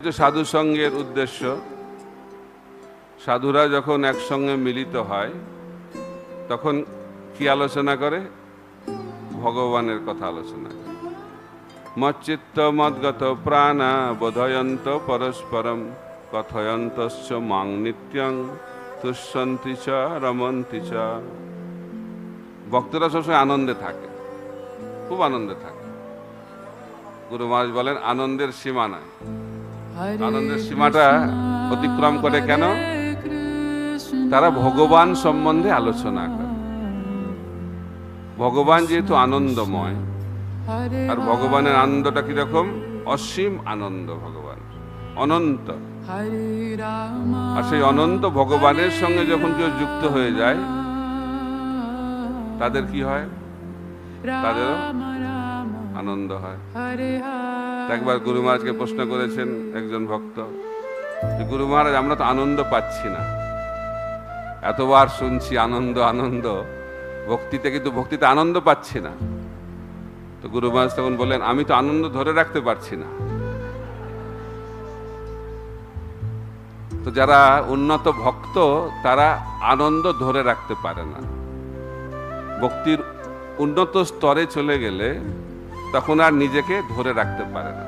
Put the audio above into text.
সাধু সঙ্গের উদ্দেশ্য, সাধুরা যখন একসঙ্গে মিলিত হয় তখন কি আলোচনা করে? ভগবানের কথা আলোচনা করে। মচ্চিত্ত মদ্গত প্রাণা বোধয়ন্ত পরস্পরম কথয়ন্তশ্চ মাং নিত্যং তুষ্যন্তি চ রমন্তি চ। ভক্তরা সবসময় আনন্দে থাকে, খুব আনন্দে থাকে। গুরু মহারাজ বলেন আনন্দের সীমা নাই। আনন্দের সীমাটা অতিক্রম করে কেন? তারা ভগবান সম্বন্ধে আলোচনা করে। ভগবান যেহেতু আনন্দময়, আর ভগবানের আনন্দটা কিরকম? অসীম আনন্দ। ভগবান অনন্ত, আর সেই অনন্ত ভগবানের সঙ্গে যখন কেউ যুক্ত হয়ে যায় তাদের কি হয়? তাদেরও আনন্দ হয়। একবার গুরু মহারাজকে প্রশ্ন করেছেন একজন ভক্ত, গুরু মহারাজ আমরা তো আনন্দ পাচ্ছি না, এতবার শুনছি আনন্দ আনন্দ ভক্তিতে, কিন্তু ভক্তিতে আনন্দ পাচ্ছি না। তো গুরু মহারাজ তখন বললেন আমি তো আনন্দ ধরে রাখতে পারছি না। তো যারা উন্নত ভক্ত তারা আনন্দ ধরে রাখতে পারে না। ভক্তির উন্নত স্তরে চলে গেলে তখন আর নিজেকে ধরে রাখতে পারে না।